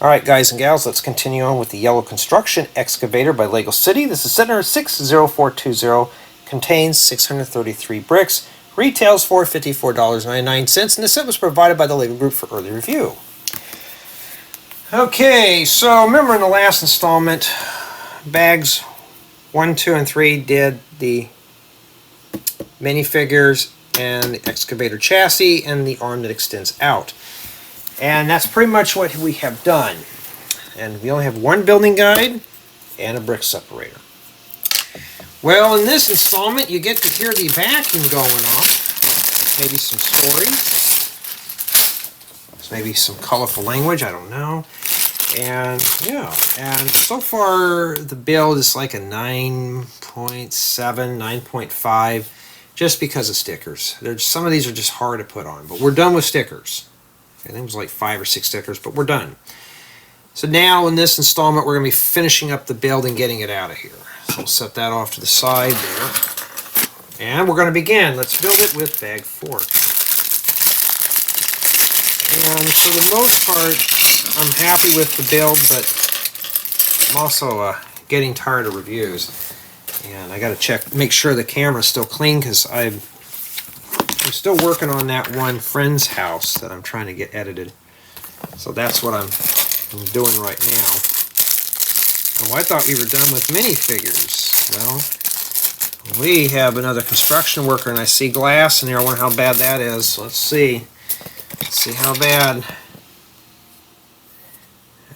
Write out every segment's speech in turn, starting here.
Alright guys and gals, let's continue on with the Yellow Construction Excavator by Lego City. This is set number 60420, contains 633 bricks, retails for $54.99, and the set was provided by the Lego Group for early review. Okay, so remember in the last installment, bags 1, 2, and 3 did the minifigures and the excavator chassis and the arm that extends out. And that's pretty much what we have done. And we only have one building guide and a brick separator. Well, in this installment, you get to hear the vacuum going off. Maybe some stories. Maybe some colorful language, I don't know. And yeah, and so far the build is like a 9.7, 9.5, just because of stickers. Some of these are just hard to put on, but we're done with stickers. I think it was like 5 or 6 stickers, but we're done. So now in this installment, we're going to be finishing up the build and getting it out of here. So we'll set that off to the side there. And we're going to begin. Let's build it with bag 4. And for the most part, I'm happy with the build, but I'm also getting tired of reviews. And I got to make sure the camera's still clean, because I'm still working on that one friend's house that I'm trying to get edited. So that's what I'm doing right now. Oh, I thought we were done with minifigures. Well, we have another construction worker, and I see glass in there. I wonder how bad that is. Let's see. Let's see how bad.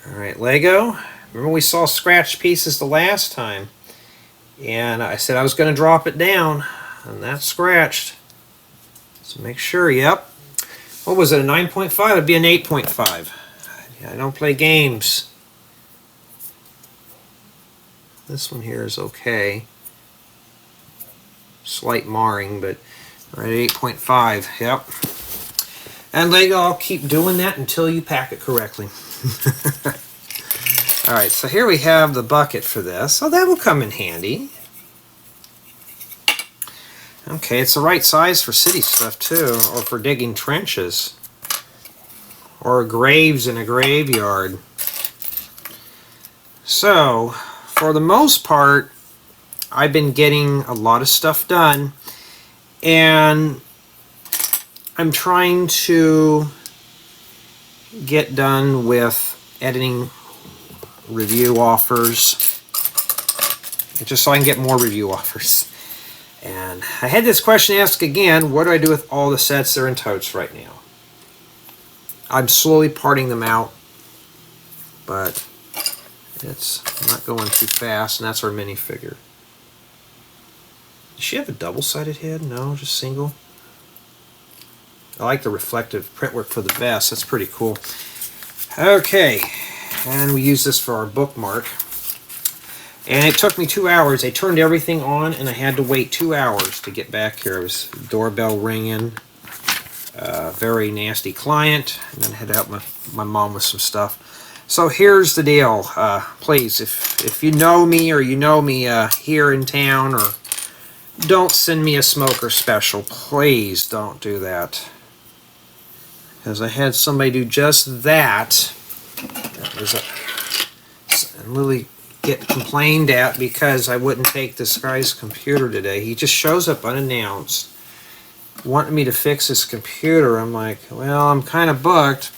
Alright, Lego. Remember we saw scratched pieces the last time. And I said I was going to drop it down. And that's scratched. So make sure, yep. What was it, a 9.5? It'd be an 8.5. I don't play games. This one here is okay. Slight marring, but right at 8.5, yep. And Lego, I'll keep doing that until you pack it correctly. Alright, so here we have the bucket for this. So that will come in handy. Okay, it's the right size for city stuff too, or for digging trenches, or graves in a graveyard. So, for the most part, I've been getting a lot of stuff done, and I'm trying to get done with editing review offers, just so I can get more review offers. And I had this question asked again, what do I do with all the sets that are in totes right now? I'm slowly parting them out, but it's not going too fast, and that's our minifigure. Does she have a double-sided head? No, just single. I like the reflective printwork for the vest. That's pretty cool. Okay, and we use this for our bookmark. And it took me 2 hours. I turned everything on, and I had to wait 2 hours to get back here. It was doorbell ringing, very nasty client, and then I had to help my mom with some stuff. So here's the deal. Please, if you know me or you know me here in town, or don't send me a smoker special. Please don't do that. Because I had somebody do just that. And Lily get complained at because I wouldn't take this guy's computer today. He just shows up unannounced, wanting me to fix his computer. I'm like, well, I'm kind of booked.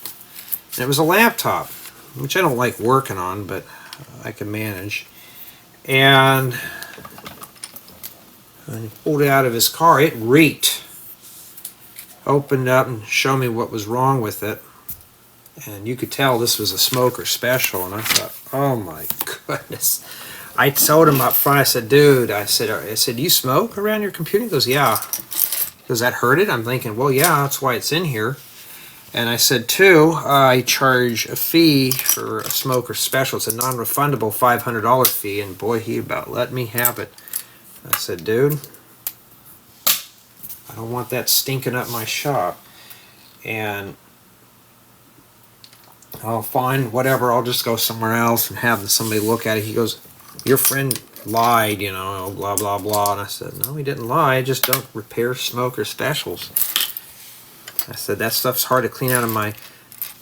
And it was a laptop, which I don't like working on, but I can manage. And when he pulled it out of his car, it reeked. Opened up and showed me what was wrong with it. And you could tell this was a smoker special, and I thought, oh my goodness. I told him up front, I said, dude, I said, do you smoke around your computer? He goes, yeah. Does that hurt it? I'm thinking, well, yeah, that's why it's in here. And I said, too, I charge a fee for a smoker special. It's a non-refundable $500 fee, and boy, he about let me have it. I said, dude, I don't want that stinking up my shop. And I'll find whatever, I'll just go somewhere else and have somebody look at it. He goes, your friend lied, you know, blah, blah, blah. And I said, no, he didn't lie. I just don't repair smoker specials. I said, that stuff's hard to clean out of my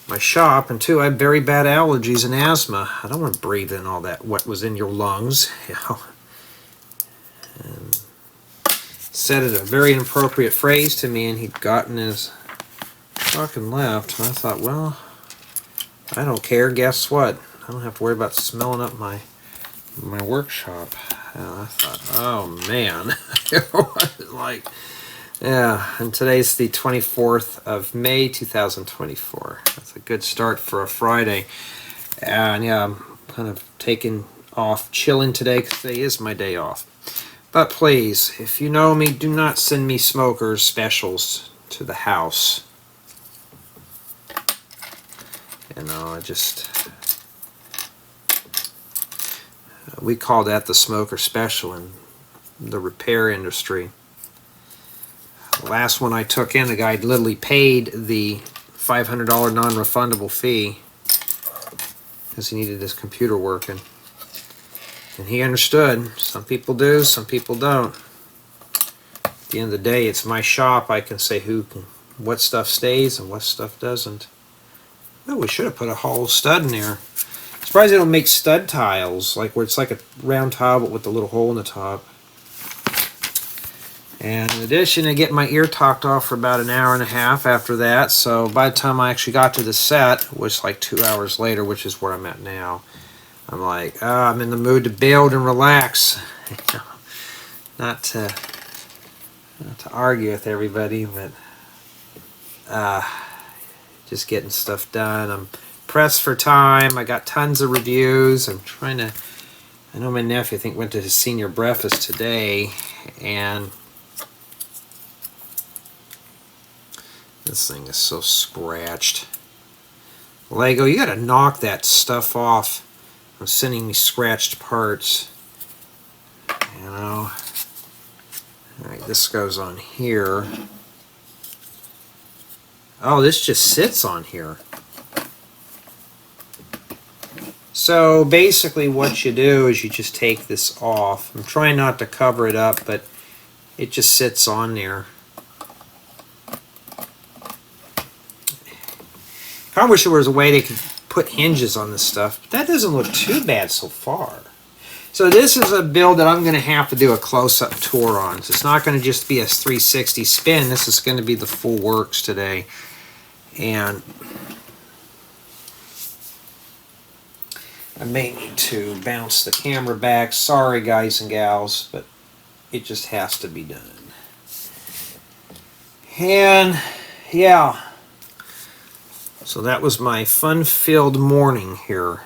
my shop, and two, I have very bad allergies and asthma. I don't want to breathe in all that what was in your lungs, you know. And said it a very inappropriate phrase to me, and he'd gotten his fucking left. And I thought, well, I don't care. Guess what? I don't have to worry about smelling up my workshop. And I thought, oh man, like, yeah. And today's the 24th of May, 2024. That's a good start for a Friday. And yeah, I'm kind of taking off, chilling today because today is my day off. But please, if you know me, do not send me smokers specials to the house. You know, we call that the smoker special in the repair industry. The last one I took in, the guy literally paid the $500 non-refundable fee because he needed his computer working. And he understood. Some people do, some people don't. At the end of the day, it's my shop. I can say what stuff stays and what stuff doesn't. Oh, we should have put a hollow stud in there. Surprised they don't make stud tiles, like where it's like a round tile but with a little hole in the top. And in addition, I get my ear talked off for about an hour and a half after that. So by the time I actually got to the set, which like 2 hours later, which is where I'm at now, I'm like, I'm in the mood to build and relax. not to argue with everybody, but just getting stuff done. I'm pressed for time. I got tons of reviews. I'm trying to. I know my nephew, I think, went to his senior breakfast today, and this thing is so scratched. Lego, you gotta knock that stuff off. I'm sending me scratched parts. You know. Alright, this goes on here. Oh, this just sits on here. So basically what you do is you just take this off. I'm trying not to cover it up, but it just sits on there. I wish there was a way they could put hinges on this stuff, but that doesn't look too bad so far. So this is a build that I'm going to have to do a close-up tour on. So it's not going to just be a 360 spin. This is going to be the full works today. And I may need to bounce the camera back. Sorry, guys and gals, but it just has to be done. And yeah, so that was my fun-filled morning here.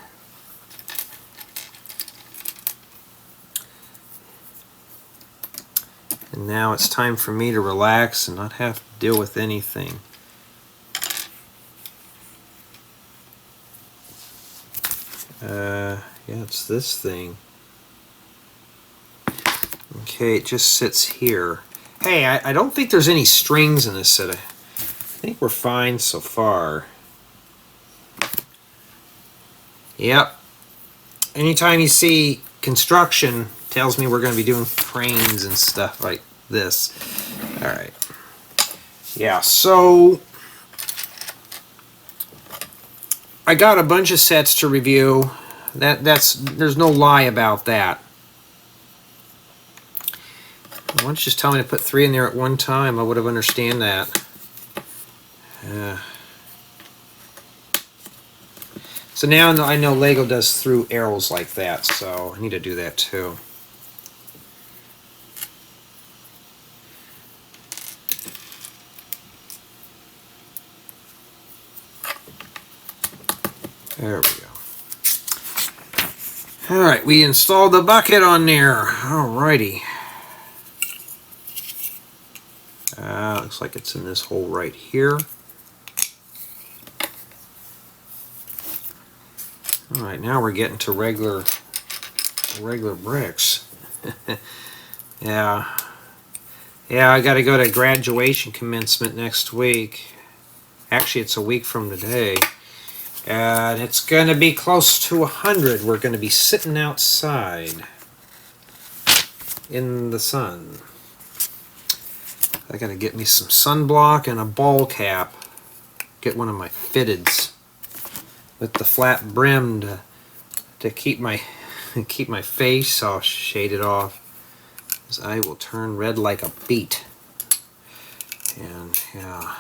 And now it's time for me to relax and not have to deal with anything. Yeah, it's this thing. Okay, it just sits here. Hey, I don't think there's any strings in this set. I think we're fine so far. Yep. Anytime you see construction, tells me we're going to be doing cranes and stuff like this. Alright. Yeah, so I got a bunch of sets to review. There's no lie about that. Why don't you just tell me to put 3 in there at one time? I would have understand that. So now I know Lego does through arrows like that, so I need to do that too. There we go. Alright, we installed the bucket on there. Alrighty. Looks like it's in this hole right here. Alright, now we're getting to regular bricks. Yeah. Yeah, I gotta go to graduation commencement next week. Actually, it's a week from today. And it's going to be close to 100. We're going to be sitting outside in the sun. I got to get me some sunblock and a ball cap. Get one of my fitteds. with the flat brim to keep my face all shaded off, because I will turn red like a beet. And yeah,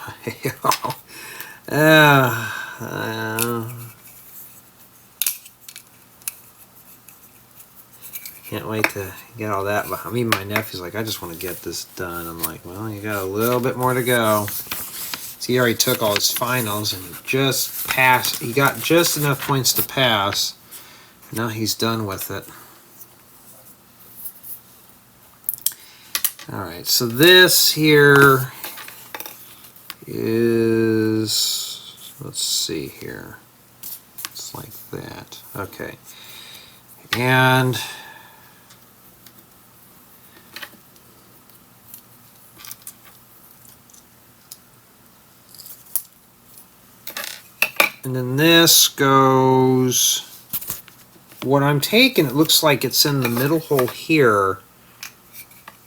can't wait to get all that behind me. My nephew's like, I just want to get this done. I'm like, well, you got a little bit more to go. So he already took all his finals and he just passed. He got just enough points to pass. Now he's done with it. Alright, so this here is, let's see here. It's like that. Okay. And then this goes, what I'm taking, it looks like it's in the middle hole here,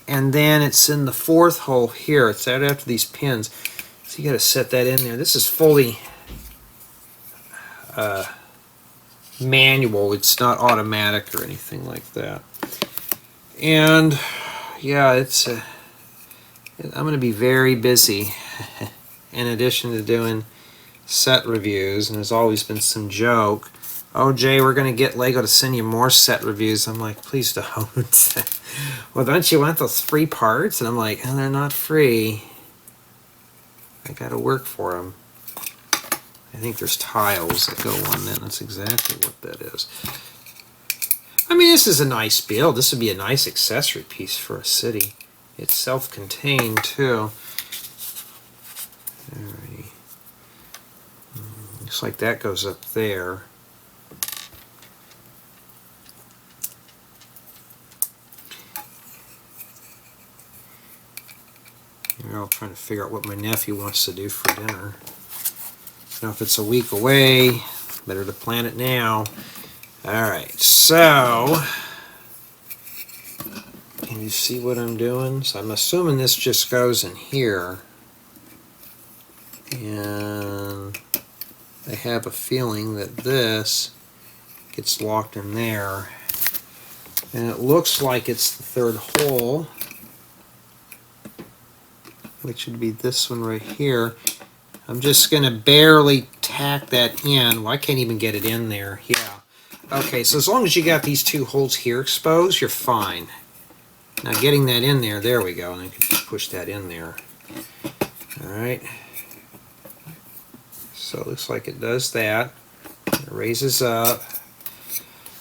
and then it's in the fourth hole here. It's right after these pins. So you got to set that in there. This is fully manual. It's not automatic or anything like that. And yeah, it's I'm going to be very busy in addition to doing set reviews, and there's always been some joke, oh Jay, we're going to get Lego to send you more set reviews. I'm like, please don't. Well, don't you want those free parts? And I'm like, oh, they're not free. I got to work for them. I think there's tiles that go on that. That's exactly what that is. I mean, this is a nice build. This would be a nice accessory piece for a city. It's self-contained too. Alrighty. Looks like that goes up there. Here, I'm trying to figure out what my nephew wants to do for dinner. Now, if it's a week away, better to plan it now. Alright, so can you see what I'm doing? So I'm assuming this just goes in here. And I have a feeling that this gets locked in there. And it looks like it's the third hole, which would be this one right here. I'm just going to barely tack that in. Well, I can't even get it in there. Yeah. Okay, so as long as you got these two holes here exposed, you're fine. Now getting that in there we go. And I can just push that in there. Alright. So it looks like it does that. It raises up.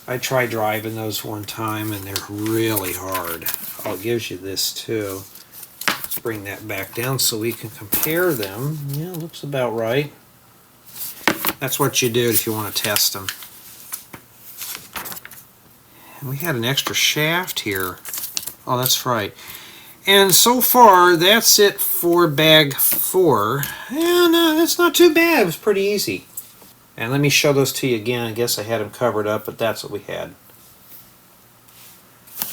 I tried driving those one time and they're really hard. Oh, it gives you this too. Let's bring that back down so we can compare them. Yeah, looks about right. That's what you do if you want to test them. And we had an extra shaft here. Oh, that's right. And so far, that's it for bag 4. Yeah, no, that's not too bad. It was pretty easy. And let me show those to you again. I guess I had them covered up, but that's what we had.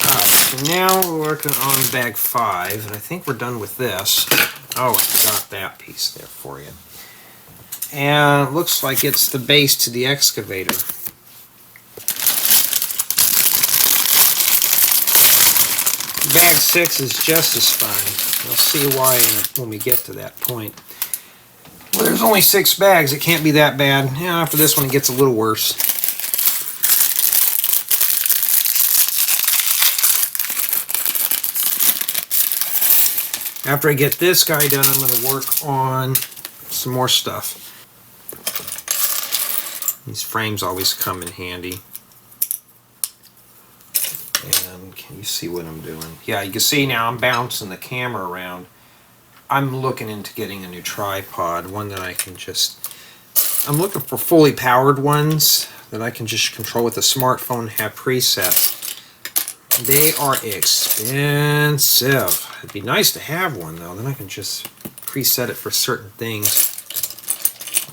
Alright, so now we're working on bag 5, and I think we're done with this. Oh, I forgot that piece there for you. And it looks like it's the base to the excavator. Bag 6 is just as fun. You'll see why when we get to that point. Well, there's only 6 bags. It can't be that bad. Yeah, after this one, it gets a little worse. After I get this guy done, I'm going to work on some more stuff. These frames always come in handy. And can you see what I'm doing? Yeah, you can see now I'm bouncing the camera around. I'm looking into getting a new tripod, one that I can just... I'm looking for fully powered ones that I can just control with a smartphone and have presets. They are expensive. It'd be nice to have one though, then I can just preset it for certain things.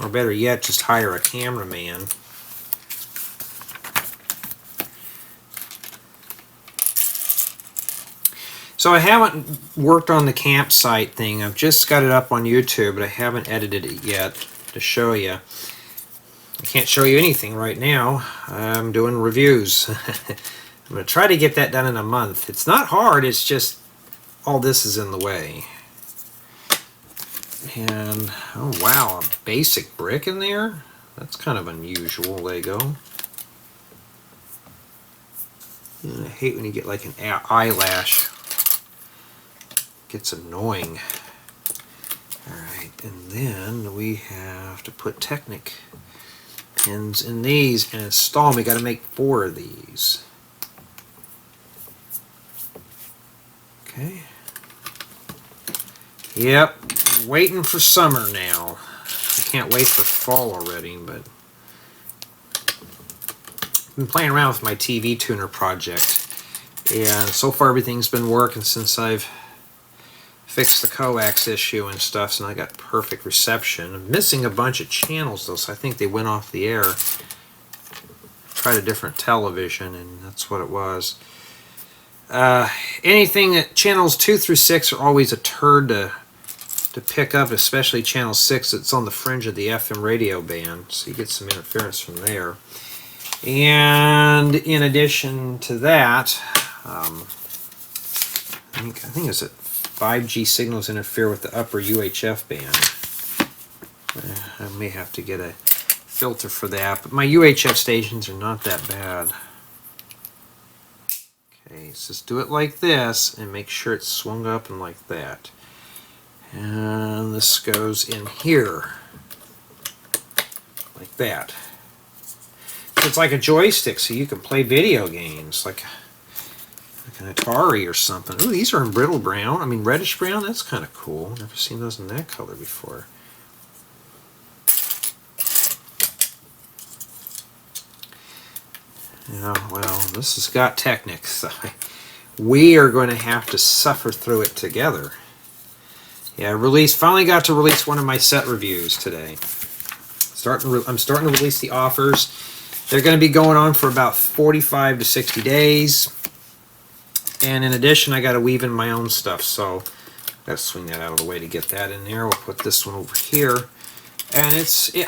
Or better yet, just hire a cameraman. So I haven't worked on the campsite thing. I've just got it up on YouTube, but I haven't edited it yet to show you. I can't show you anything right now. I'm doing reviews. I'm going to try to get that done in a month. It's not hard, it's just all this is in the way. And, oh wow, a basic brick in there? That's kind of unusual Lego. And I hate when you get like an eyelash. Gets annoying. Alright, and then we have to put Technic pins in these and install them. We got to make 4 of these. Okay. Yep, waiting for summer now. I can't wait for fall already, but I've been playing around with my TV tuner project, and so far everything's been working since I've fixed the coax issue and stuff, so I got perfect reception. I'm missing a bunch of channels though, so I think they went off the air. Tried a different television, and that's what it was. Anything that channels 2 through 6 are always a turd to pick up, especially channel 6. It's on the fringe of the FM radio band, so you get some interference from there. And in addition to that, I think it's that 5G signals interfere with the upper UHF band. I may have to get a filter for that, but my UHF stations are not that bad. Okay, so just do it like this and make sure it's swung up and like that. And this goes in here like that. So it's like a joystick, so you can play video games like an Atari or something. Ooh, these are in brittle brown. I mean reddish brown. That's kind of cool. Never seen those in that color before. Yeah, well, this has got Technic, so we are going to have to suffer through it together. Yeah, finally got to release one of my set reviews today. I'm starting to release the offers. They're going to be going on for about 45 to 60 days. And in addition, I got to weave in my own stuff, so I've got to swing that out of the way to get that in there. We'll put this one over here. And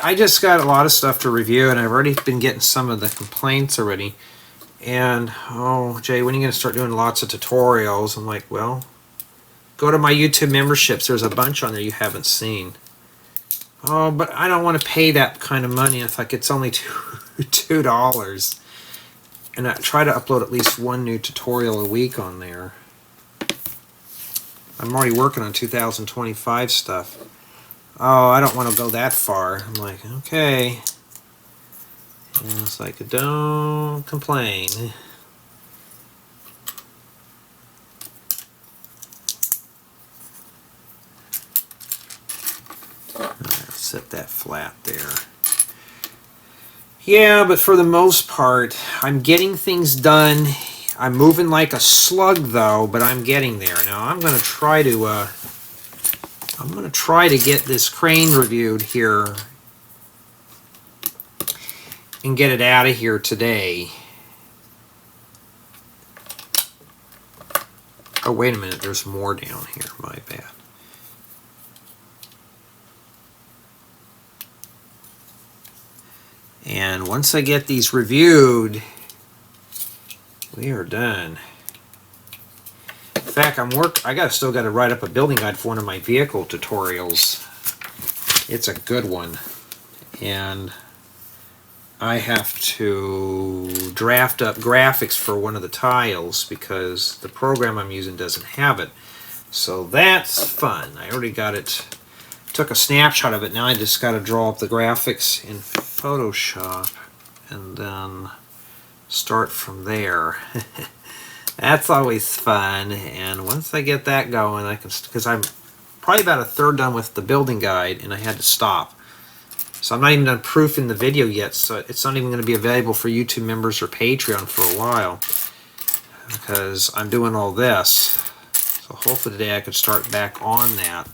I just got a lot of stuff to review, and I've already been getting some of the complaints already. And, oh, Jay, when are you going to start doing lots of tutorials? I'm like, well, go to my YouTube memberships. There's a bunch on there you haven't seen. Oh, but I don't want to pay that kind of money. It's like it's only $2. And I try to upload at least one new tutorial a week on there. I'm already working on 2025 stuff. Oh, I don't want to go that far. I'm like, okay. And it's like, don't complain. Let's set that flat there. Yeah, but for the most part, I'm getting things done. I'm moving like a slug, though, but I'm getting there. Now, I'm going to try to get this crane reviewed here and get it out of here today. Oh, wait a minute. There's more down here. My bad. And once I get these reviewed, we are done. In fact, I still got to write up a building guide for one of my vehicle tutorials. It's a good one, and I have to draft up graphics for one of the tiles because the program I'm using doesn't have it. So that's fun. I already got it. Took a snapshot of it. Now I just got to draw up the graphics in Photoshop and then start from there. That's always fun. And once I get that going, I can, because I'm probably about a third done with the building guide and I had to stop. So I'm not even done proofing the video yet, so it's not even going to be available for YouTube members or Patreon for a while because I'm doing all this. So hopefully today I could start back on that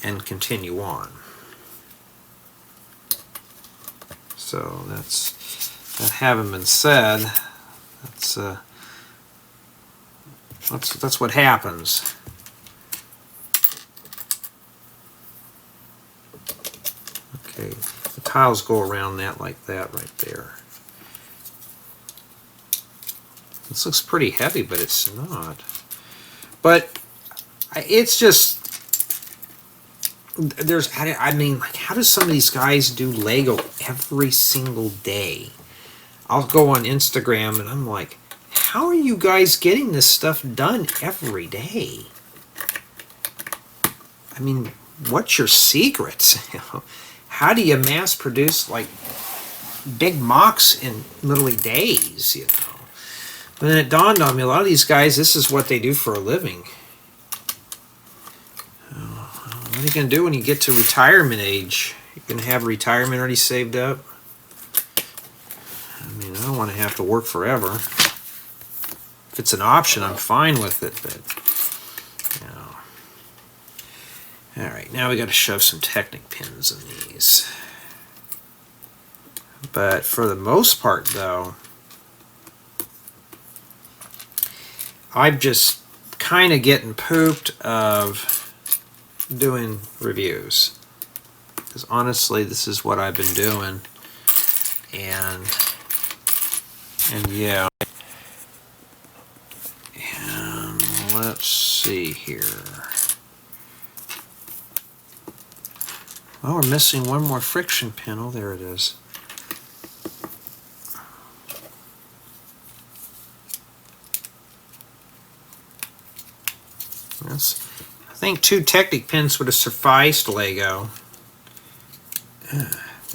and continue on. So that having been said, that's what happens. Okay, the tiles go around that like that right there. This looks pretty heavy, but it's not. But it's just, I mean, like, how do some of these guys do Lego every single day? I'll go on Instagram and I'm like, how are you guys getting this stuff done every day? I mean, what's your secrets? How do you mass produce like big mocks in literally days, you know? But then it dawned on me, a lot of these guys, this is what they do for a living. What are you going to do when you get to retirement age? You're going to have retirement already saved up? I mean, I don't want to have to work forever. If it's an option, I'm fine with it, but, you know. Alright, now we got to shove some Technic pins in these. But for the most part, though, I'm just kind of getting pooped of doing reviews, because honestly this is what I've been doing, and yeah, and let's see here. Oh, we're missing one more friction pin. Oh, there it is. That's, I think 2 Technic pins would have sufficed Lego.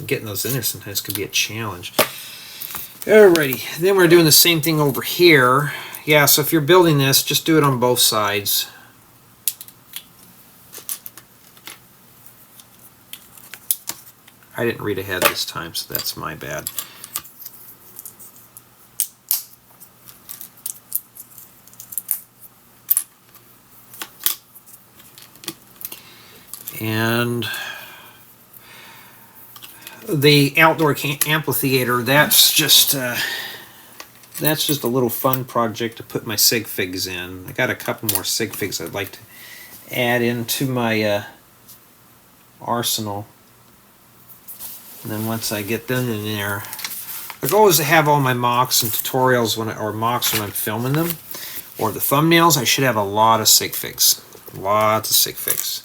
Getting those in there sometimes could be a challenge. Alrighty, then we're doing the same thing over here. Yeah, so if you're building this, just do it on both sides. I didn't read ahead this time, so that's my bad. And the outdoor amphitheater, that's just a little fun project to put my sig figs in. I got a couple more sig figs I'd like to add into my arsenal. And then once I get them in there, the goal is to have all my mocks and tutorials mocks when I'm filming them, or the thumbnails. I should have a lot of sig figs, lots of sig figs.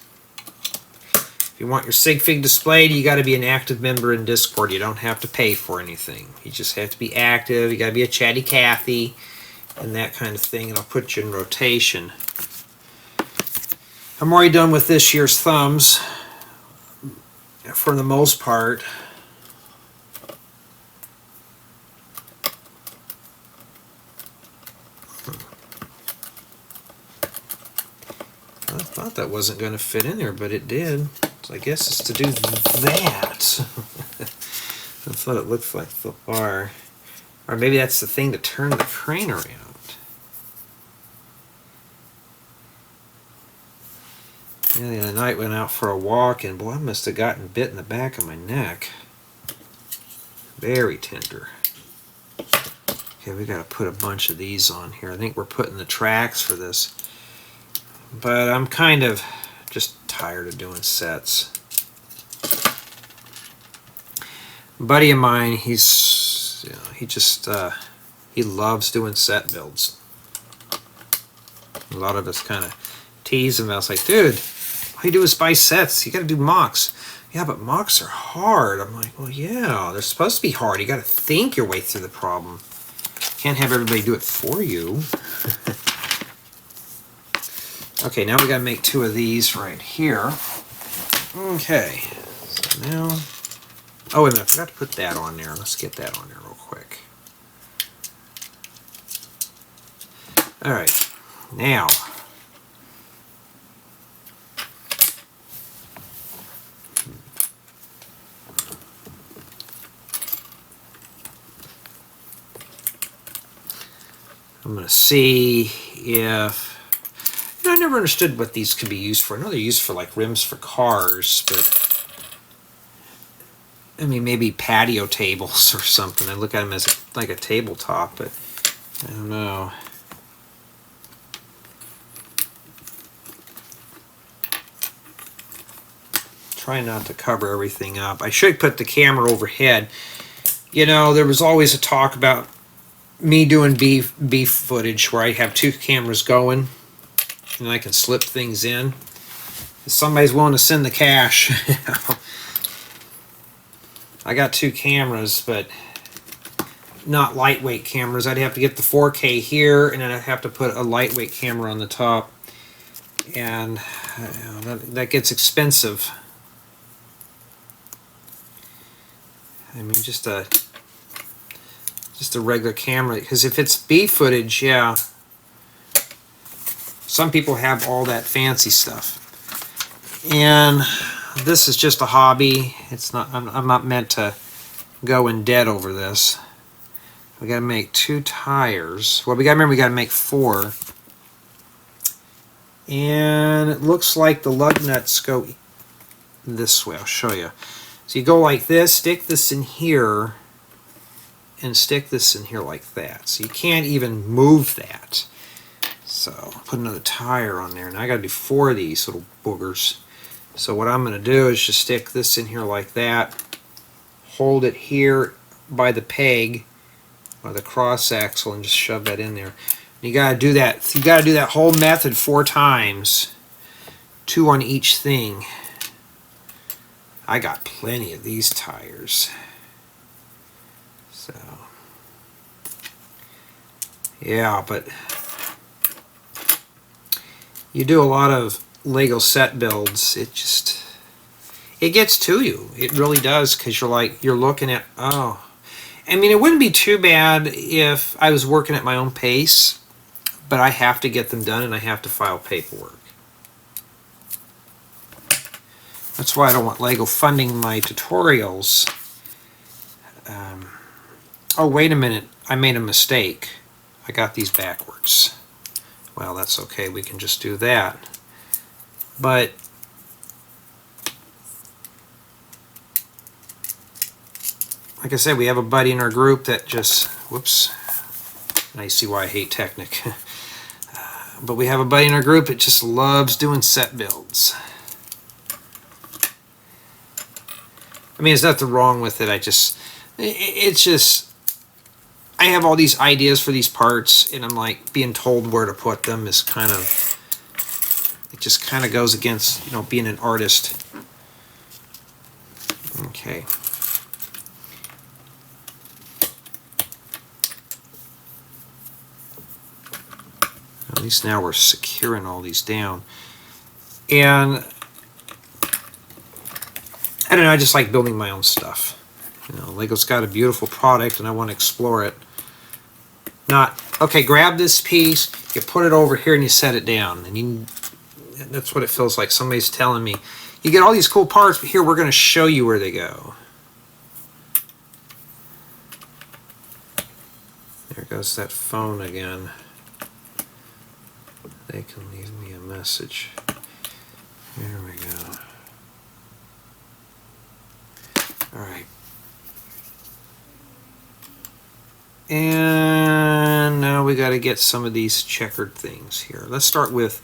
If you want your sig fig displayed, you got to be an active member in Discord. You don't have to pay for anything. You just have to be active. You got to be a chatty Cathy and that kind of thing, and I'll put you in rotation. I'm already done with this year's thumbs for the most part. I thought that wasn't going to fit in there, but it did. So I guess it's to do that. That's what it looks like so far. Or maybe that's the thing to turn the crane around. Yeah, the other night went out for a walk, and boy, I must have gotten bit in the back of my neck. Very tender. Okay, we got to put a bunch of these on here. I think we're putting the tracks for this. But I'm kind of just tired of doing sets. A buddy of mine, he loves doing set builds. A lot of us kind of tease him. I was like, dude, all you do is buy sets. You got to do mocks. Yeah, but mocks are hard. I'm like, well, yeah, they're supposed to be hard. You got to think your way through the problem. Can't have everybody do it for you. Okay, now we got to make 2 of these right here. Okay, so now, oh wait a minute, I forgot to put that on there. Let's get that on there real quick. All right, now, I'm going to see if, I never understood what these could be used for. I know they're used for like rims for cars, but I mean maybe patio tables or something. I look at them as like a tabletop, but I don't know. trying not to cover everything up. I should put the camera overhead. You know, there was always a talk about me doing beef footage where I have two cameras going and I can slip things in. If somebody's willing to send the cash. I got two cameras, but not lightweight cameras. I'd have to get the 4K here, and then I'd have to put a lightweight camera on the top, and that gets expensive. I mean, just a regular camera, because if it's beef footage, yeah, some people have all that fancy stuff, and this is just a hobby. It's not. I'm not meant to go in debt over this. We got to make 2 tires. Well, we got to remember we got to make 4, and it looks like the lug nuts go this way. I'll show you. So you go like this, stick this in here, and stick this in here like that. So you can't even move that. So put another tire on there. Now I got to do 4 of these little boogers. So what I'm going to do is just stick this in here like that, hold it here by the peg or the cross axle, and just shove that in there. You got to do that. You got to do that whole method 4 times, 2 on each thing. I got plenty of these tires. So yeah, but you do a lot of Lego set builds, it gets to you. It really does, because you're looking at, oh, I mean, it wouldn't be too bad if I was working at my own pace, but I have to get them done and I have to file paperwork. That's why I don't want Lego funding my tutorials. Oh, wait a minute, I made a mistake. I got these backwards. Well, that's okay, we can just do that. But like I said, we have a buddy in our group that just, whoops, now you see why I hate Technic. But we have a buddy in our group that just loves doing set builds. I mean, there's nothing wrong with it. It's just, I have all these ideas for these parts, and I'm like, being told where to put them is kind of, it just kind of goes against, you know, being an artist. Okay. At least now we're securing all these down. And I don't know, I just like building my own stuff. You know, Lego's got a beautiful product and I want to explore it. Not, okay, grab this piece, you put it over here and you set it down. And that's what it feels like. Somebody's telling me, you get all these cool parts, but here we're going to show you where they go. There goes that phone again. They can leave me a message. There we go. Alright. And now we got to get some of these checkered things here. Let's start with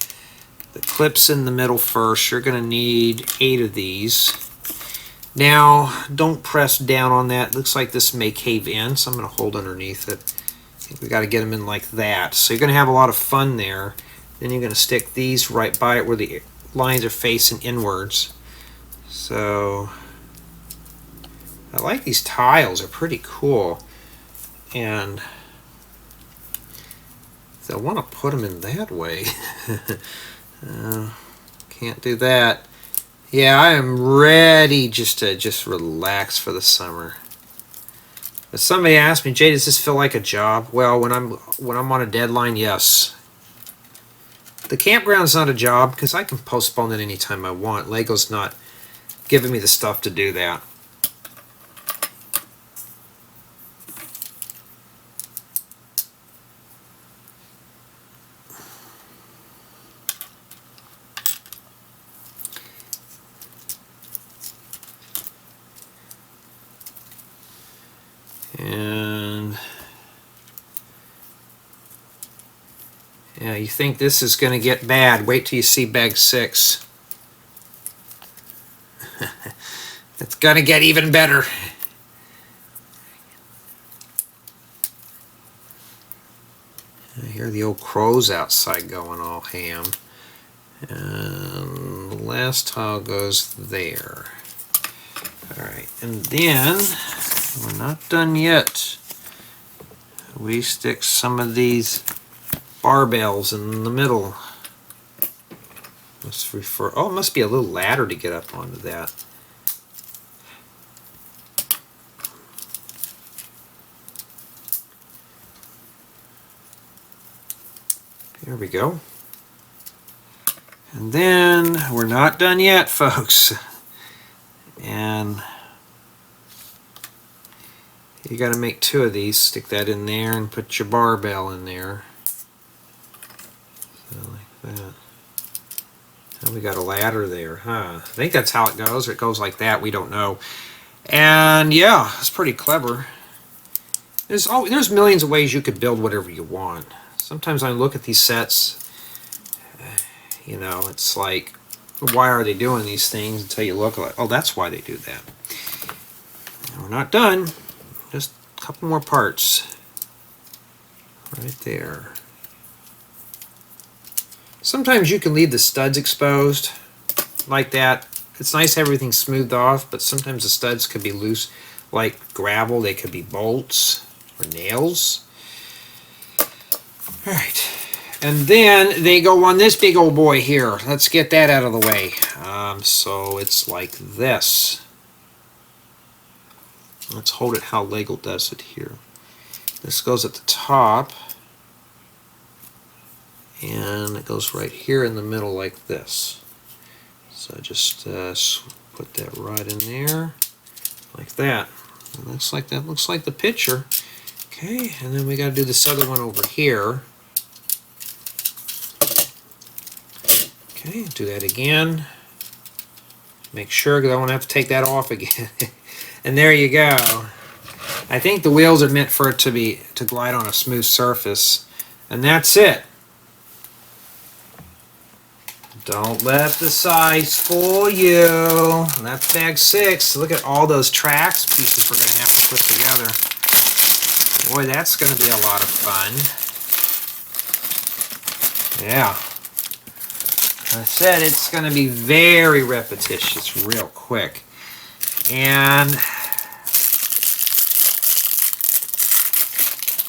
the clips in the middle first. You're going to need 8 of these. Now, don't press down on that. Looks like this may cave in, so I'm going to hold underneath it. I think we got to get them in like that. So you're going to have a lot of fun there. Then you're going to stick these right by it where the lines are facing inwards. So I like these tiles. They're pretty cool. And I want to put them in that way. Can't do that. Yeah, I am ready just to relax for the summer. But somebody asked me, Jay, does this feel like a job? Well, when I'm on a deadline, yes. The campground's not a job because I can postpone it anytime I want. Lego's not giving me the stuff to do that. And yeah, you think this is going to get bad. Wait till you see bag 6. It's gonna get even better. I hear the old crows outside going all ham. And the last tile goes there. Alright, and then we're not done yet. We stick some of these barbells in the middle. Let's refer. Oh, it must be a little ladder to get up onto that. There we go. And then we're not done yet, folks. And you got to make 2 of these. Stick that in there and put your barbell in there. So like that. And we got a ladder there, huh? I think that's how it goes. Or it goes like that. We don't know. And yeah, it's pretty clever. There's millions of ways you could build whatever you want. Sometimes I look at these sets, you know, it's like, why are they doing these things until you look like, oh, that's why they do that. And we're not done. Just a couple more parts. Right there. Sometimes you can leave the studs exposed like that. It's nice everything's smoothed off, but sometimes the studs could be loose like gravel. They could be bolts or nails. Alright, and then they go on this big old boy here. Let's get that out of the way. So it's like this. Let's hold it how Lego does it here. This goes at the top, and it goes right here in the middle like this. So just put that right in there, like that. And looks like that. Looks like the picture. Okay, and then we got to do this other one over here. Okay, do that again. Make sure, because I won't have to take that off again. And there you go. I think the wheels are meant for it to glide on a smooth surface. And that's it. Don't let the size fool you. And that's bag 6. Look at all those tracks pieces we're going to have to put together. Boy, that's going to be a lot of fun. Yeah. I said it's going to be very repetitious real quick. And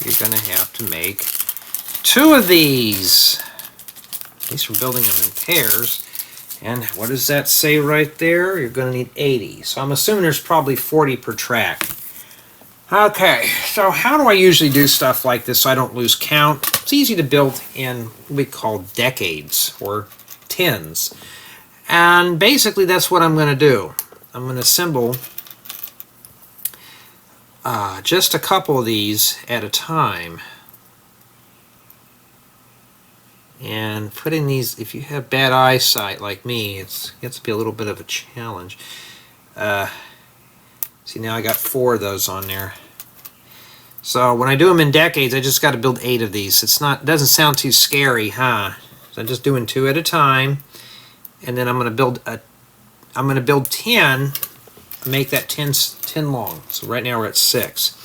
you're going to have to make 2 of these. At least we're building them in pairs. And what does that say right there? You're going to need 80. So I'm assuming there's probably 40 per track. Okay, so how do I usually do stuff like this so I don't lose count? It's easy to build in what we call decades or tens. And basically that's what I'm going to do. I'm going to assemble just a couple of these at a time. And putting these, if you have bad eyesight like me, it gets to be a little bit of a challenge. See, now I got 4 of those on there. So when I do them in decades, I just got to build 8 of these. It doesn't sound too scary, huh? So I'm just doing 2 at a time, and then I'm going to build 10, make that 10 long. So right now we're at 6.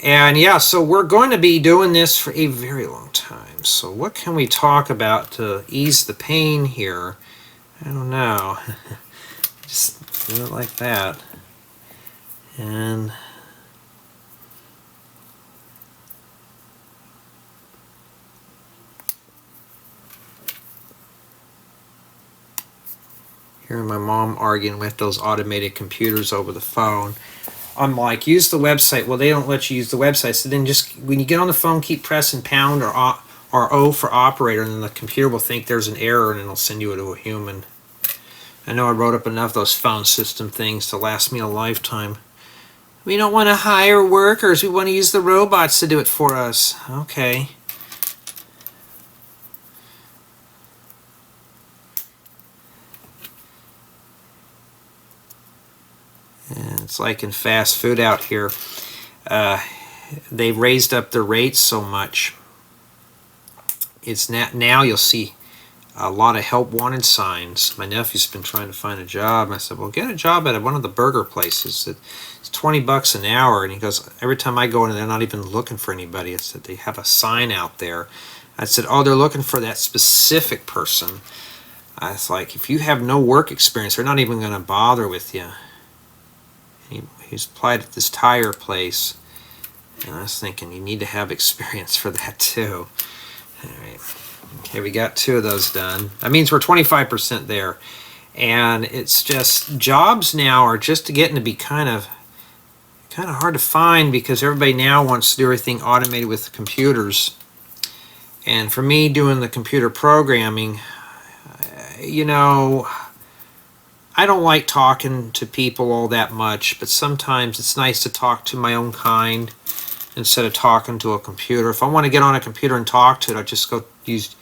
And yeah, so we're going to be doing this for a very long time. So what can we talk about to ease the pain here? I don't know. Just do it like that. And hearing my mom arguing with those automated computers over the phone. I'm like, use the website. Well, they don't let you use the website. So then just, when you get on the phone, keep pressing pound or O for operator, and then the computer will think there's an error and it'll send you to a human. I know I wrote up enough of those phone system things to last me a lifetime. We don't want to hire workers. We want to use the robots to do it for us. Okay. And it's like in fast food out here. They've raised up the rates so much. It's now you'll see a lot of help wanted signs. My nephew's been trying to find a job. I said, well, get a job at one of the burger places. It's $20 an hour. And he goes, every time I go in, they're not even looking for anybody. I said, they have a sign out there. I said, oh, they're looking for that specific person. I was like, if you have no work experience, they're not even going to bother with you. He's applied at this tire place. And I was thinking, you need to have experience for that too. All right. Okay, we got 2 of those done. That means we're 25% there. And it's just, jobs now are just getting to be kind of hard to find because everybody now wants to do everything automated with computers. And for me, doing the computer programming, you know, I don't like talking to people all that much, but sometimes it's nice to talk to my own kind instead of talking to a computer. If I want to get on a computer and talk to it, I'll just go use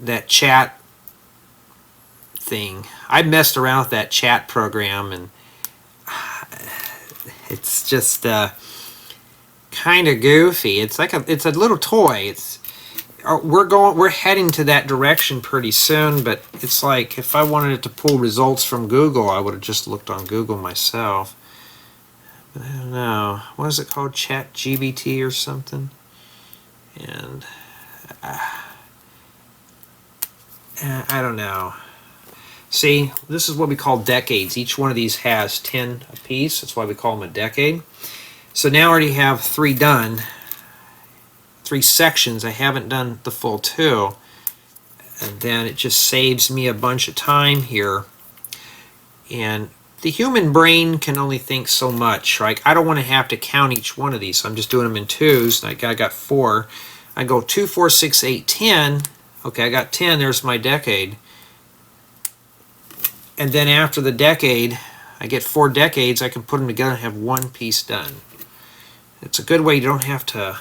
that chat thing. I messed around with that chat program, and it's just kind of goofy. It's like it's a little toy. We're heading to that direction pretty soon, but it's like if I wanted it to pull results from Google, I would have just looked on Google myself. But I don't know. What is it called? ChatGPT or something? And I don't know. See, this is what we call decades. Each one of these has 10 apiece. That's why we call them a decade. So now I already have 3 done. 3 sections. I haven't done the full 2. And then it just saves me a bunch of time here. And the human brain can only think so much, right? I don't want to have to count each one of these. So I'm just doing them in 2s. Like I got 4. I go 2, 4, 6, 8, 10. Okay, I got 10. There's my decade. And then after the decade, I get 4 decades. I can put them together and have 1 piece done. It's a good way. You don't have to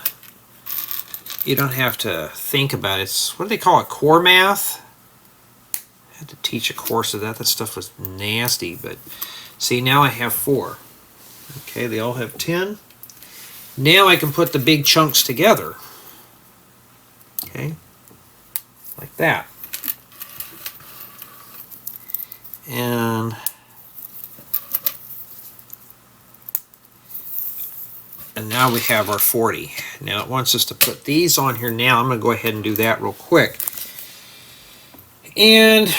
think about it. It's, what do they call it? Core math? I had to teach a course of that. That stuff was nasty. But see, now I have 4. Okay, they all have 10. Now I can put the big chunks together. Okay, like that. And now we have our 40. Now it wants us to put these on here now. I'm going to go ahead and do that real quick. And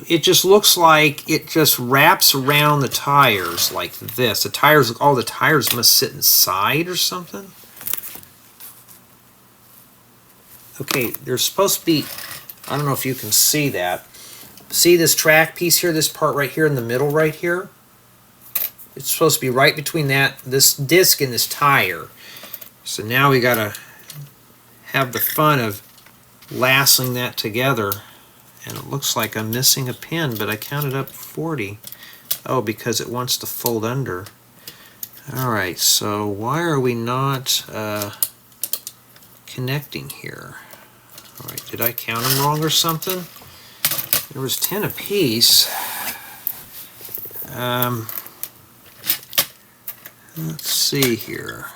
it just looks like it just wraps around the tires like this. The tires, all the tires must sit inside or something. Okay, there's supposed to be, I don't know if you can see that. See this track piece here, this part right here in the middle right here? It's supposed to be right between this disc and this tire. So now we gotta have the fun of lassoing that together. And it looks like I'm missing a pin, but I counted up 40. Oh, because it wants to fold under. Alright, so why are we not connecting here? Alright, did I count them wrong or something? There was 10 apiece. Let's see here.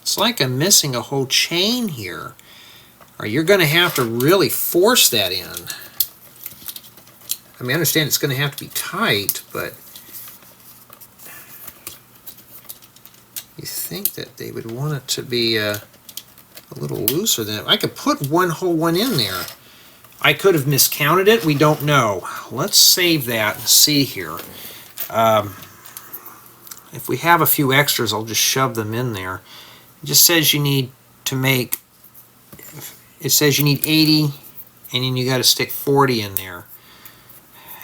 It's like I'm missing a whole chain here. Or you're going to have to really force that in. I mean, I understand it's going to have to be tight, but you think that they would want it to be a little looser than that. I could put one whole one in there. I could have miscounted it. We don't know. Let's save that and see here. If we have a few extras, I'll just shove them in there. It just says you need to make, it says you need 80, and then you got to stick 40 in there.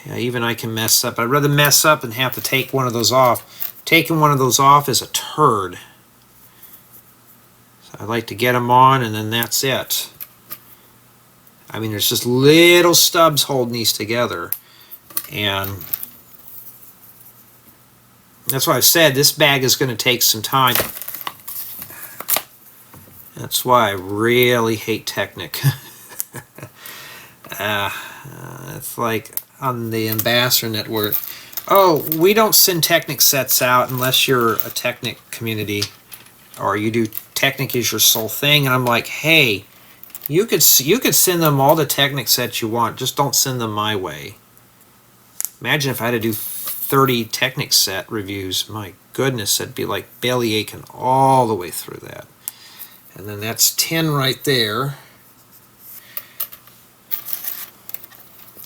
Yeah, even I can mess up. I'd rather mess up and have to take one of those off. Taking one of those off is a turd. So I like to get them on, and then that's it. I mean, there's just little stubs holding these together. And that's why I've said this bag is going to take some time. That's why I really hate Technic. It's like on the Ambassador Network. Oh, we don't send Technic sets out unless you're a Technic community or you do Technic is your sole thing, and I'm like, hey, you could send them all the Technic sets you want, just don't send them my way. Imagine if I had to do 30 Technic set reviews. My goodness, that'd be like belly aching all the way through that. And then that's 10 right there.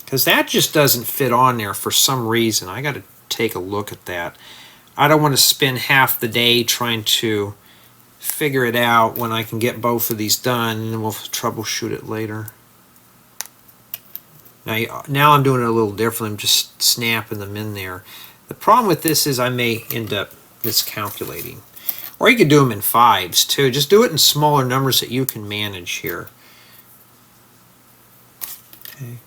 Because that just doesn't fit on there for some reason. I got to take a look at that. I don't want to spend half the day trying to figure it out when I can get both of these done, and then we'll troubleshoot it later. Now I'm doing it a little different. I'm just snapping them in there. The problem with this is I may end up miscalculating. Or you could do them in 5s too. Just do it in smaller numbers that you can manage here. Okay.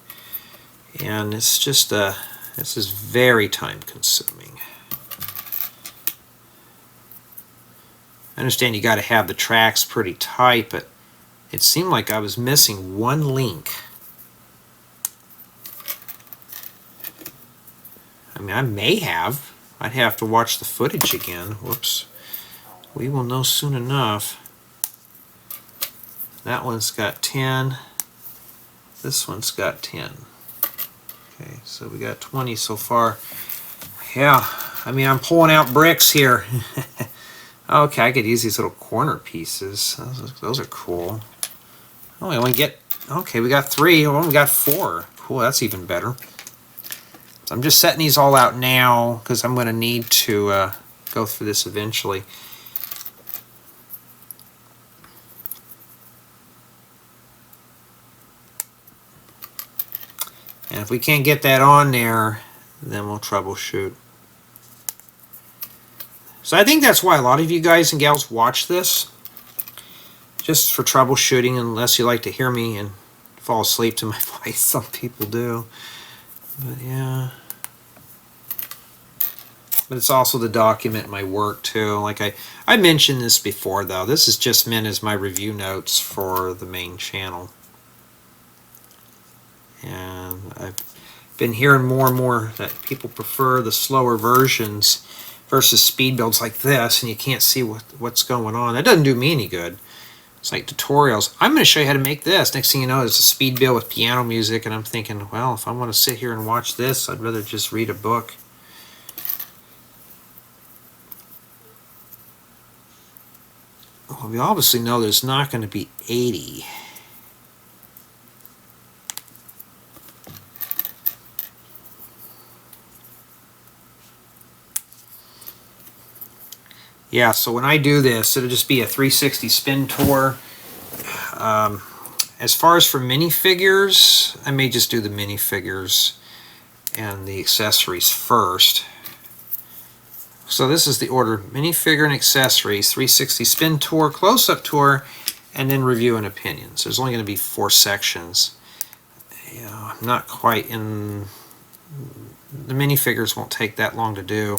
And it's just this is very time consuming. I understand you got to have the tracks pretty tight, but it seemed like I was missing one link. I mean, I may have. I'd have to watch the footage again. Whoops. We will know soon enough. That one's got 10. This one's got 10. Okay, so we got 20 so far. Yeah, I mean, I'm pulling out bricks here. Okay, I could use these little corner pieces. Those are cool. Oh, we only get... Okay, we got 3. Oh, we got 4. Cool, that's even better. So I'm just setting these all out now because I'm going to need to go through this eventually. And if we can't get that on there, then we'll troubleshoot. So I think that's why a lot of you guys and gals watch this, just for troubleshooting, unless you like to hear me and fall asleep to my voice. Some people do. But yeah. But it's also to document my work too. Like I mentioned this before though. This is just meant as my review notes for the main channel. And I've been hearing more and more that people prefer the slower versions versus speed builds like this, and you can't see what's going on. That doesn't do me any good. It's like tutorials. I'm going to show you how to make this. Next thing you know, it's a speed build with piano music, and I'm thinking, well, if I want to sit here and watch this, I'd rather just read a book. Well, we obviously know there's not going to be 80. Yeah, so when I do this, it'll just be a 360 spin tour. As far as for minifigures, I may just do the minifigures and the accessories first. So this is the order: minifigure and accessories, 360 spin tour, close-up tour, and then review and opinions. There's only going to be 4 sections. Yeah, I'm not quite in... The minifigures won't take that long to do.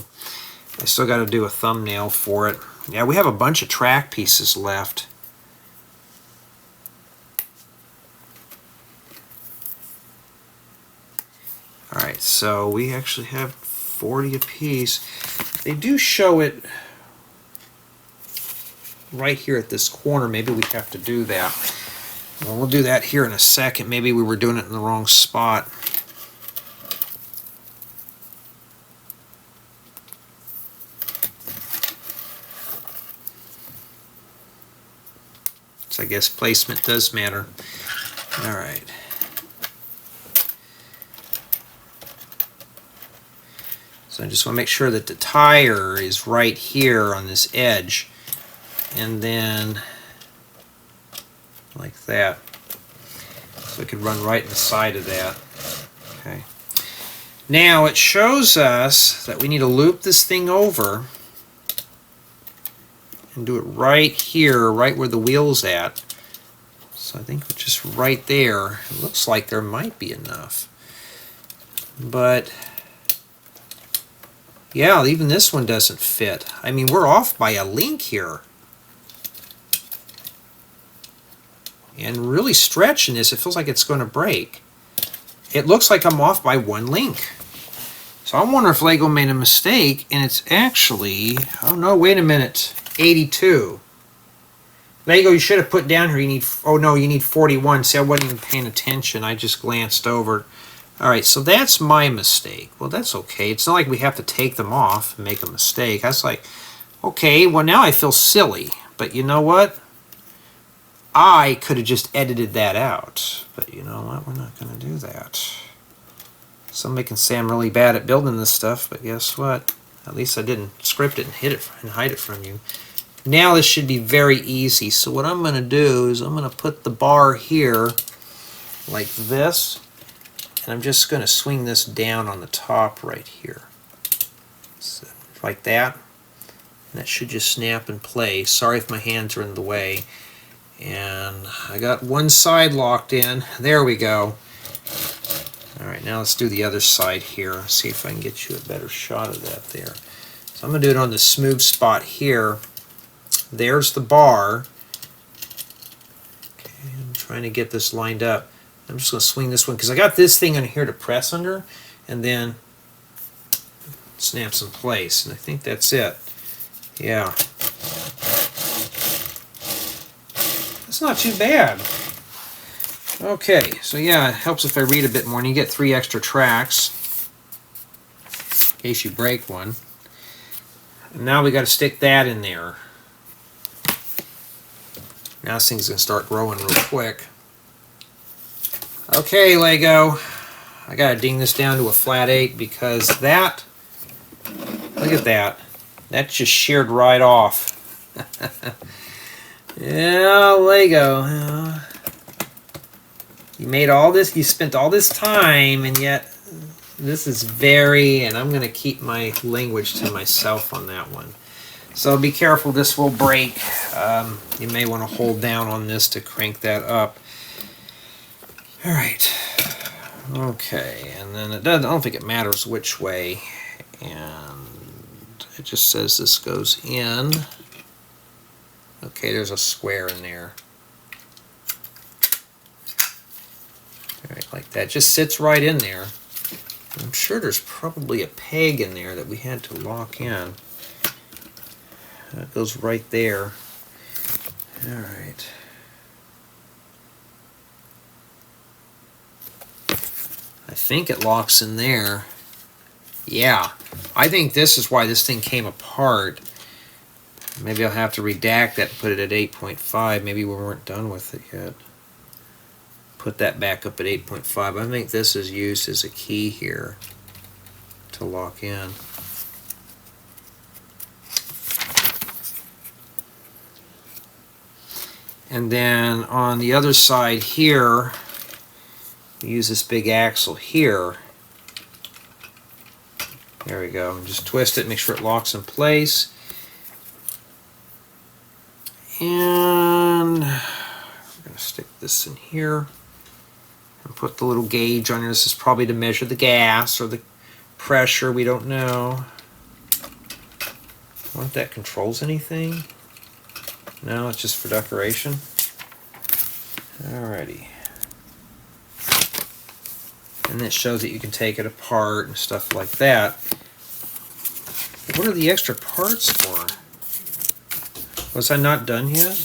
I still got to do a thumbnail for it. Yeah, we have a bunch of track pieces left. Alright, so we actually have 40 apiece. They do show it right here at this corner. Maybe we have to do that. Well, we'll do that here in a second. Maybe we were doing it in the wrong spot. I guess placement does matter. Alright. So I just want to make sure that the tire is right here on this edge. And then like that. So it could run right in the side of that. Okay. Now it shows us that we need to loop this thing over and do it right here, right where the wheel's at. So I think just right there. It looks like there might be enough. But yeah, even this one doesn't fit. I mean, we're off by a link here. And really stretching this, it feels like it's going to break. It looks like I'm off by 1 link. So I'm wondering if Lego made a mistake and it's actually, oh no, wait a minute, 82. Lego, you should have put down here, you need, oh no, you need 41. See, I wasn't even paying attention. I just glanced over. All right, so that's my mistake. Well, that's okay. It's not like we have to take them off and make a mistake. That's like, okay, well, now I feel silly. But you know what? I could have just edited that out. But you know what? We're not going to do that. Somebody can say I'm really bad at building this stuff, but guess what? At least I didn't script it and hide it from you. Now this should be very easy. So what I'm going to do is I'm going to put the bar here like this. And I'm just going to swing this down on the top right here. So, like that. And that should just snap in place. Sorry if my hands are in the way. And I got one side locked in. There we go. Alright, now let's do the other side here. See if I can get you a better shot of that there. So I'm going to do it on the smooth spot here. There's the bar. Okay, I'm trying to get this lined up. I'm just going to swing this one because I got this thing on here to press under and then it snaps in place. And I think that's it. Yeah. That's not too bad. Okay, so yeah, it helps if I read a bit more. And you get 3 extra tracks in case you break one. And now we got to stick that in there. Now this thing's going to start growing real quick. Okay, Lego, I gotta ding this down to a flat 8 because that, look at that, that just sheared right off. Yeah, Lego, you made all this, you spent all this time, and yet this is very, and I'm gonna keep my language to myself on that one. So be careful, this will break. You may want to hold down on this to crank that up. Alright, okay, and then it doesn't, I don't think it matters which way, and it just says this goes in. Okay, there's a square in there. Alright, like that, just sits right in there. I'm sure there's probably a peg in there that we had to lock in. That goes right there. Alright. I think it locks in there. Yeah, I think this is why this thing came apart. Maybe I'll have to redact that and put it at 8.5. Maybe we weren't done with it yet. Put that back up at 8.5. I think this is used as a key here to lock in. And then on the other side here, we use this big axle here. There we go. Just twist it, make sure it locks in place. And we're going to stick this in here and put the little gauge on here. This is probably to measure the gas or the pressure. We don't know. I wonder if that controls anything. No, it's just for decoration. Alrighty. And it shows that you can take it apart and stuff like that. What are the extra parts for? Was I not done yet?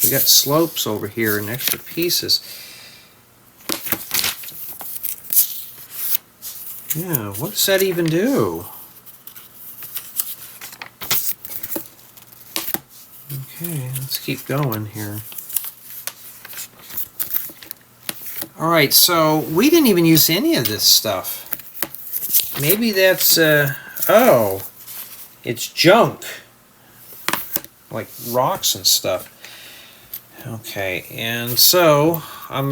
We got slopes over here and extra pieces. Yeah, what does that even do? Okay, let's keep going here. Alright, so we didn't even use any of this stuff. Maybe that's, oh, it's junk. Like rocks and stuff. Okay, and so,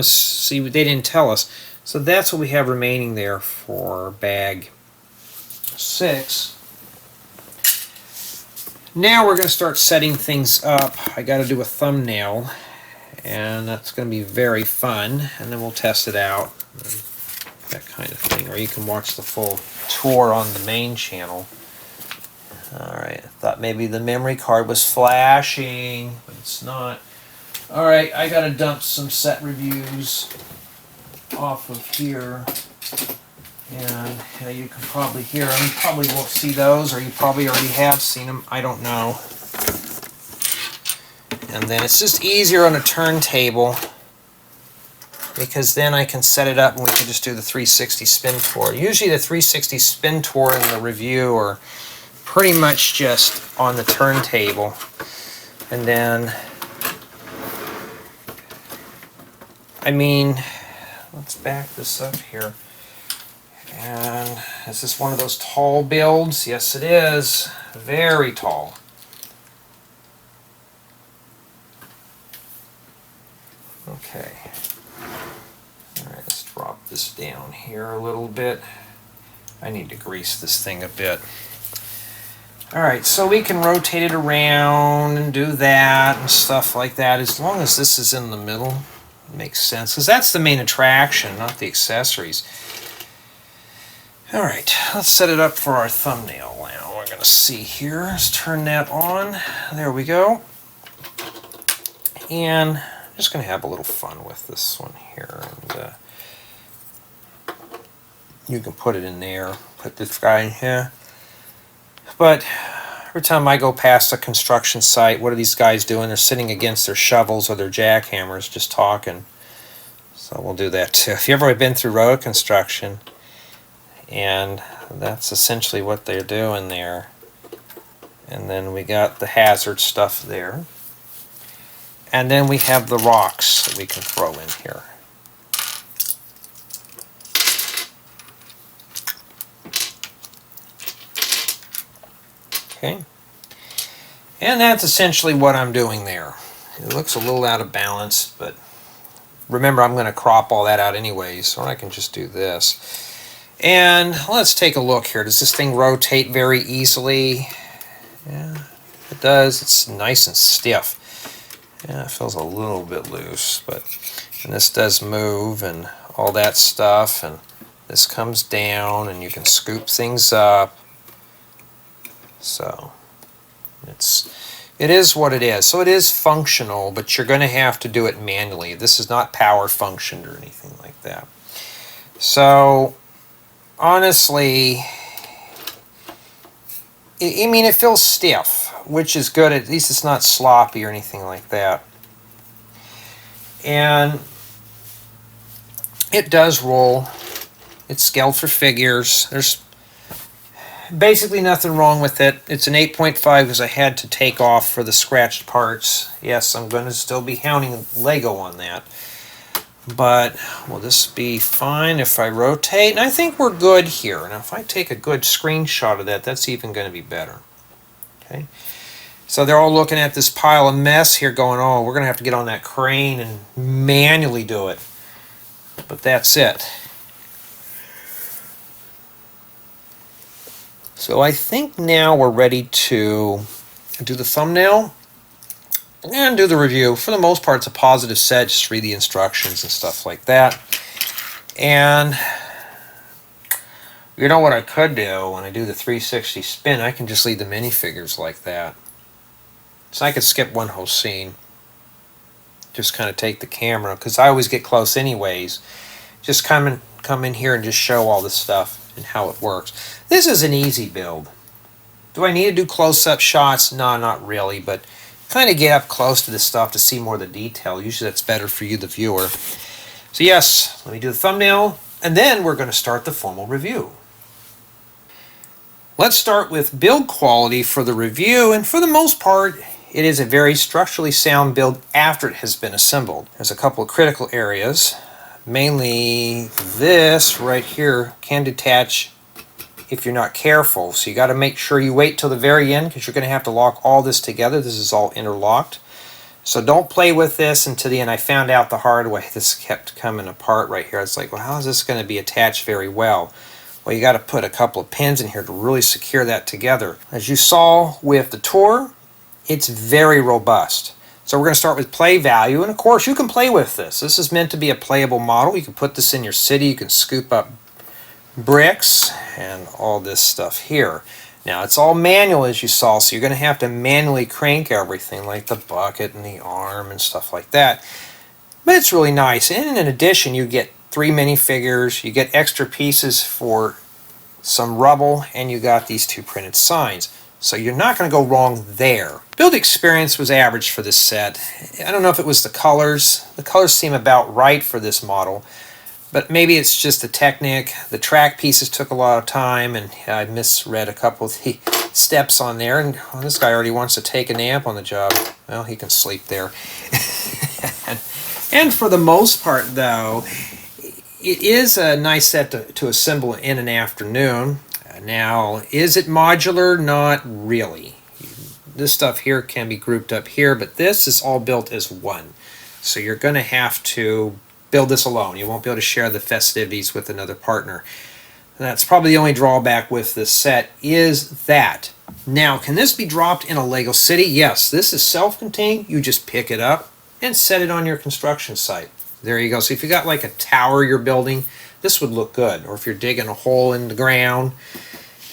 see, they didn't tell us. So that's what we have remaining there for bag 6. Now we're going to start setting things up. I got to do a thumbnail. And that's going to be very fun, and then we'll test it out, that kind of thing, or you can watch the full tour on the main channel. Alright, I thought maybe the memory card was flashing, but it's not. Alright, I got to dump some set reviews off of here, and you can probably hear them. You probably won't see those, or you probably already have seen them, I don't know. And then it's just easier on a turntable because then I can set it up and we can just do the 360 spin tour. Usually the 360 spin tour and the review are pretty much just on the turntable. And then, I mean, let's back this up here. And is this one of those tall builds? Yes, it is. Very tall. Okay. Alright, let's drop this down here a little bit. I need to grease this thing a bit. Alright, so we can rotate it around and do that and stuff like that as long as this is in the middle. It makes sense, because that's the main attraction, not the accessories. Alright, let's set it up for our thumbnail now. We're going to see here. Let's turn that on. There we go. And I'm just going to have a little fun with this one here. And you can put it in there. Put this guy in here. But every time I go past a construction site, what are these guys doing? They're sitting against their shovels or their jackhammers just talking. So we'll do that too. If you've ever been through road construction, and that's essentially what they're doing there. And then we got the hazard stuff there. And then we have the rocks that we can throw in here. Okay. And that's essentially what I'm doing there. It looks a little out of balance, but remember I'm going to crop all that out anyways, so I can just do this. And let's take a look here. Does this thing rotate very easily? Yeah, it does. It's nice and stiff. Yeah, it feels a little bit loose, but and this does move and all that stuff, and this comes down and you can scoop things up. So it is what it is. So it is functional, but you're going to have to do it manually. This is not power functioned or anything like that. So honestly, I mean, it feels stiff, which is good. At least it's not sloppy or anything like that. And it does roll. It's scaled for figures. There's basically nothing wrong with it. It's an 8.5 because I had to take off for the scratched parts. Yes, I'm going to still be hounding Lego on that. But will this be fine if I rotate? And I think we're good here. Now if I take a good screenshot of that, that's even going to be better. Okay. So they're all looking at this pile of mess here going, oh, we're going to have to get on that crane and manually do it. But that's it. So I think now we're ready to do the thumbnail and do the review. For the most part, it's a positive set. Just read the instructions and stuff like that. And you know what I could do when I do the 360 spin? I can just leave the minifigures like that. So I could skip one whole scene. Just kind of take the camera, because I always get close anyways. Just come in here and just show all this stuff and how it works. This is an easy build. Do I need to do close-up shots? No, not really, but kind of get up close to this stuff to see more of the detail. Usually that's better for you, the viewer. So yes, let me do the thumbnail, and then we're going to start the formal review. Let's start with build quality for the review, and for the most part, it is a very structurally sound build after it has been assembled. There's a couple of critical areas. Mainly this right here can detach if you're not careful. So you got to make sure you wait till the very end, because you're going to have to lock all this together. This is all interlocked. So don't play with this until the end. I found out the hard way. This kept coming apart right here. It's like, well, how is this going to be attached very well? Well, you got to put a couple of pins in here to really secure that together. As you saw with the tour, it's very robust. So we're going to start with play value, and of course you can play with this. This is meant to be a playable model. You can put this in your city. You can scoop up bricks and all this stuff here. Now it's all manual, as you saw, so you're going to have to manually crank everything, like the bucket and the arm and stuff like that. But it's really nice. And in addition, you get 3 minifigures, you get extra pieces for some rubble, and you got these 2 printed signs. So you're not going to go wrong there. Build experience was average for this set. I don't know if it was the colors. The colors seem about right for this model. But maybe it's just the technique. The track pieces took a lot of time, and I misread a couple of the steps on there. And well, this guy already wants to take a nap on the job. Well, he can sleep there. And for the most part, though, it is a nice set to assemble in an afternoon. Now, is it modular? Not really. This stuff here can be grouped up here, but this is all built as one. So you're going to have to build this alone. You won't be able to share the festivities with another partner. That's probably the only drawback with this set is that. Now, can this be dropped in a Lego city? Yes, this is self-contained. You just pick it up and set it on your construction site. There you go. So if you got like a tower you're building, this would look good. Or if you're digging a hole in the ground.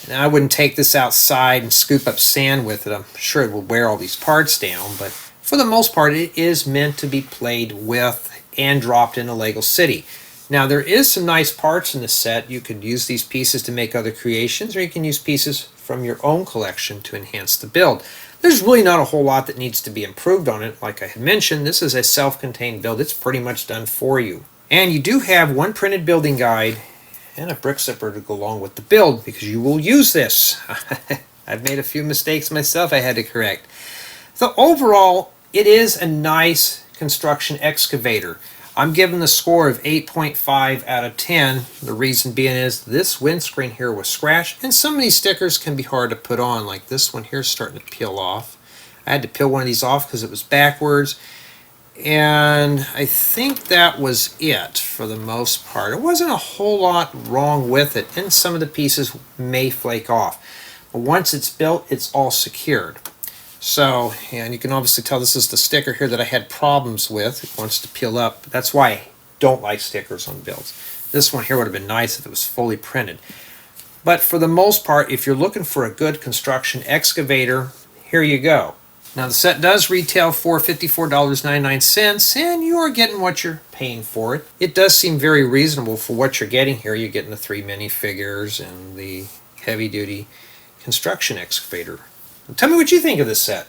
Now, I wouldn't take this outside and scoop up sand with it. I'm sure it will wear all these parts down, but for the most part, it is meant to be played with and dropped in a Lego city. Now, there is some nice parts in this set. You could use these pieces to make other creations, or you can use pieces from your own collection to enhance the build. There's really not a whole lot that needs to be improved on it. Like I had mentioned, this is a self-contained build. It's pretty much done for you. And you do have one printed building guide and a brick separator to go along with the build, because you will use this. I've made a few mistakes myself I had to correct. So overall, it is a nice construction excavator. I'm giving the score of 8.5 out of 10. The reason being is this windscreen here was scratched, and some of these stickers can be hard to put on, like this one here is starting to peel off. I had to peel one of these off because it was backwards, and I think that was it for the most part. There wasn't a whole lot wrong with it, and some of the pieces may flake off. But once it's built, it's all secured. So, and you can obviously tell this is the sticker here that I had problems with. It wants to peel up. That's why I don't like stickers on builds. This one here would have been nice if it was fully printed. But for the most part, if you're looking for a good construction excavator, here you go. Now, the set does retail for $54.99, and you are getting what you're paying for it. It does seem very reasonable for what you're getting here. You're getting the 3 minifigures and the heavy-duty construction excavator. Tell me what you think of this set.